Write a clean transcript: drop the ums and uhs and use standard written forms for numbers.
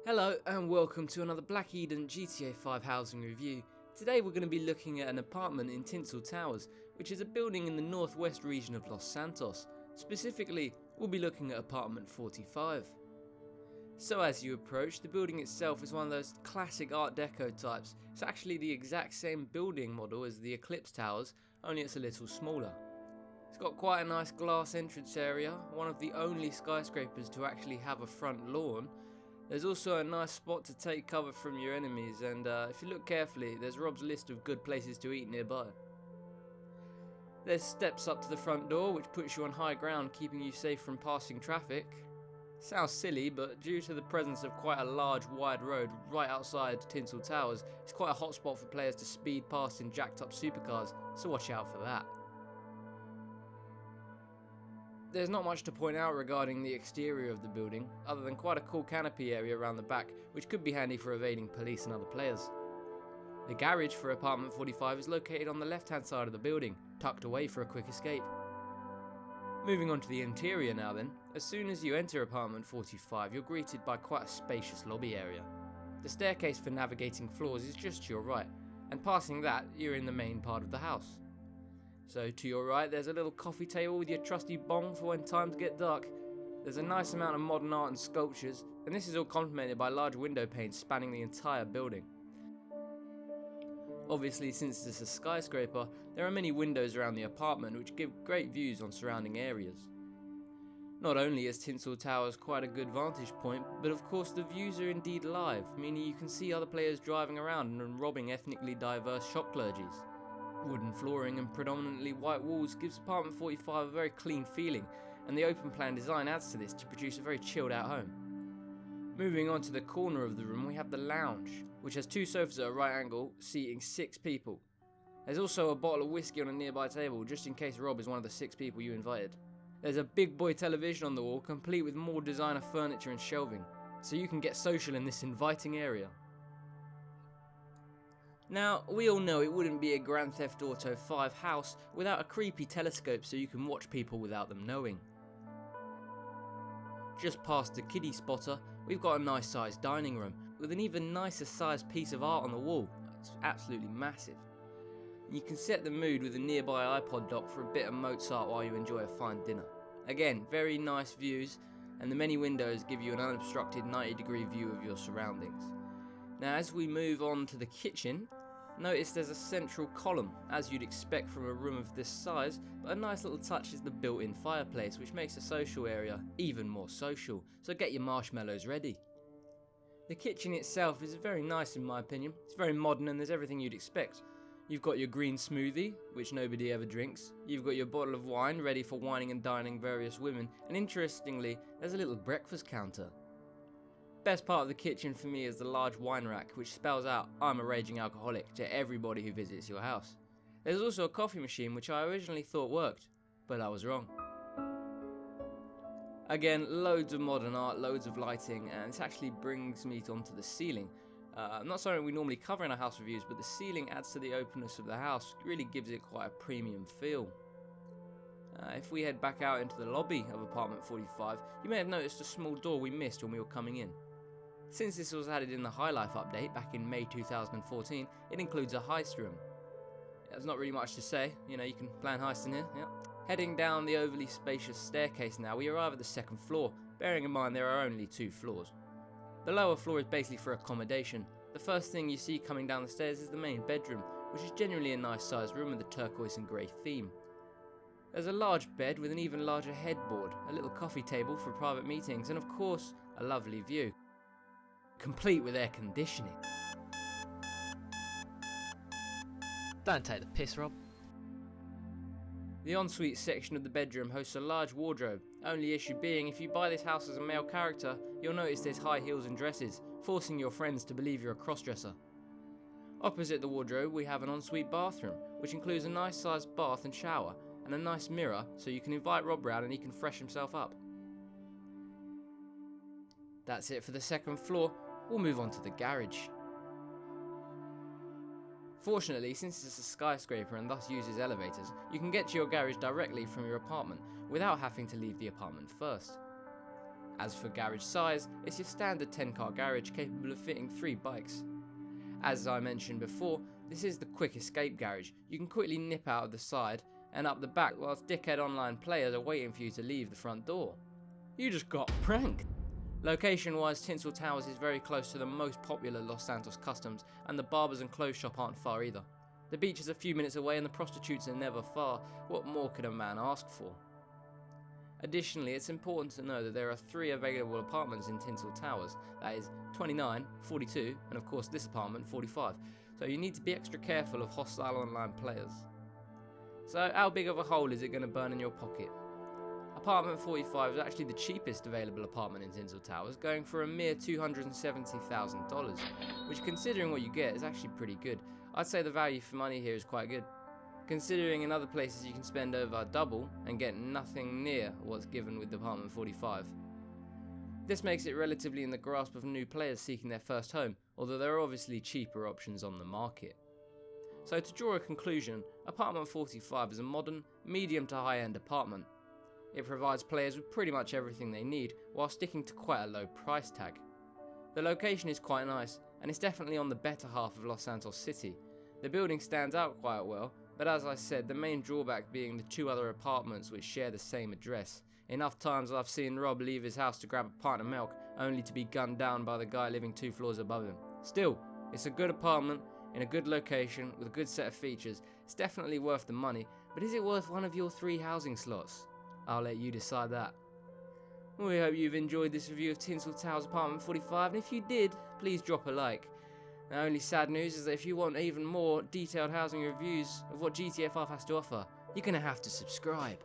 Hello and welcome to another Black Eden GTA 5 housing review. Today we're going to be looking at an apartment in Tinsel Towers, which is a building in the northwest region of Los Santos. Specifically, we'll be looking at apartment 45. So as you approach, the building itself is one of those classic Art Deco types. It's actually the exact same building model as the Eclipse Towers, only it's a little smaller. It's got quite a nice glass entrance area, one of the only skyscrapers to actually have a front lawn. There's also a nice spot to take cover from your enemies, and if you look carefully, there's Rob's list of good places to eat nearby. There's steps up to the front door, which puts you on high ground, keeping you safe from passing traffic. Sounds silly, but due to the presence of quite a large, wide road right outside Tinsel Towers, it's quite a hot spot for players to speed past in jacked up supercars, so watch out for that. There's not much to point out regarding the exterior of the building, other than quite a cool canopy area around the back, which could be handy for evading police and other players. The garage for apartment 45 is located on the left hand side of the building, tucked away for a quick escape. Moving on to the interior now then, as soon as you enter apartment 45 you're greeted by quite a spacious lobby area. The staircase for navigating floors is just to your right, and passing that you're in the main part of the house. So to your right there's a little coffee table with your trusty bong for when times get dark. There's a nice amount of modern art and sculptures, and this is all complemented by large window panes spanning the entire building. Obviously, since it's a skyscraper, there are many windows around the apartment which give great views on surrounding areas. Not only is Tinsel Towers quite a good vantage point, but of course the views are indeed live, meaning you can see other players driving around and robbing ethnically diverse shop clergies. Wooden flooring and predominantly white walls gives apartment 45 a very clean feeling, and the open plan design adds to this to produce a very chilled out home. Moving on to the corner of the room we have the lounge, which has two sofas at a right angle, seating 6 people. There's also a bottle of whiskey on a nearby table, just in case Rob is one of the 6 people you invited. There's a big boy television on the wall, complete with more designer furniture and shelving, so you can get social in this inviting area. Now, we all know it wouldn't be a Grand Theft Auto 5 house without a creepy telescope so you can watch people without them knowing. Just past the kiddie spotter, we've got a nice sized dining room with an even nicer sized piece of art on the wall. It's absolutely massive. You can set the mood with a nearby iPod dock for a bit of Mozart while you enjoy a fine dinner. Again, very nice views, and the many windows give you an unobstructed 90-degree view of your surroundings. Now as we move on to the kitchen, notice there's a central column, as you'd expect from a room of this size, but a nice little touch is the built-in fireplace, which makes the social area even more social, so get your marshmallows ready. The kitchen itself is very nice in my opinion. It's very modern and there's everything you'd expect. You've got your green smoothie, which nobody ever drinks. You've got your bottle of wine ready for wining and dining various women, and interestingly, there's a little breakfast counter. Best part of the kitchen for me is the large wine rack, which spells out "I'm a raging alcoholic" to everybody who visits your house. There's also a coffee machine which I originally thought worked, but I was wrong. Again, loads of modern art, loads of lighting, and this actually brings me onto the ceiling. Not something we normally cover in our house reviews, but the ceiling adds to the openness of the house, really gives it quite a premium feel. If we head back out into the lobby of apartment 45, you may have noticed a small door we missed when we were coming in. Since this was added in the High Life update back in May 2014, it includes a heist room. There's not really much to say, you can plan heists in here, yeah. Heading down the overly spacious staircase now, we arrive at the second floor, bearing in mind there are only 2 floors. The lower floor is basically for accommodation. The first thing you see coming down the stairs is the main bedroom, which is generally a nice sized room with a turquoise and grey theme. There's a large bed with an even larger headboard, a little coffee table for private meetings, and of course, a lovely view, complete with air conditioning. Don't take the piss, Rob. The ensuite section of the bedroom hosts a large wardrobe, only issue being if you buy this house as a male character, you'll notice there's high heels and dresses, forcing your friends to believe you're a crossdresser. Opposite the wardrobe we have an ensuite bathroom, which includes a nice sized bath and shower, and a nice mirror so you can invite Rob round and he can fresh himself up. That's it for the second floor. We'll move on to the garage. Fortunately, since it's a skyscraper and thus uses elevators, you can get to your garage directly from your apartment without having to leave the apartment first. As for garage size, it's your standard 10-car garage capable of fitting 3 bikes. As I mentioned before, this is the quick escape garage. You can quickly nip out of the side and up the back whilst dickhead online players are waiting for you to leave the front door. You just got pranked! Location-wise, Tinsel Towers is very close to the most popular Los Santos customs, and the barbers and clothes shop aren't far either. The beach is a few minutes away and the prostitutes are never far. What more could a man ask for? Additionally, it's important to know that there are 3 available apartments in Tinsel Towers, that is 29, 42, and of course this apartment 45, so you need to be extra careful of hostile online players. So how big of a hole is it going to burn in your pocket? Apartment 45 is actually the cheapest available apartment in Tinsel Towers, going for a mere $270,000, which considering what you get is actually pretty good. I'd say the value for money here is quite good. Considering in other places you can spend over double and get nothing near what's given with apartment 45. This makes it relatively in the grasp of new players seeking their first home, although there are obviously cheaper options on the market. So to draw a conclusion, apartment 45 is a modern, medium to high-end apartment. It provides players with pretty much everything they need while sticking to quite a low price tag. The location is quite nice and it's definitely on the better half of Los Santos City. The building stands out quite well, but as I said, the main drawback being the 2 other apartments which share the same address. Enough times I've seen Rob leave his house to grab a pint of milk only to be gunned down by the guy living 2 floors above him. Still, it's a good apartment in a good location with a good set of features. It's definitely worth the money, but is it worth one of your 3 housing slots? I'll let you decide that. We hope you've enjoyed this review of Tinsel Towers Apartment 45, and if you did, please drop a like. The only sad news is that if you want even more detailed housing reviews of what GTA 5 has to offer, you're going to have to subscribe.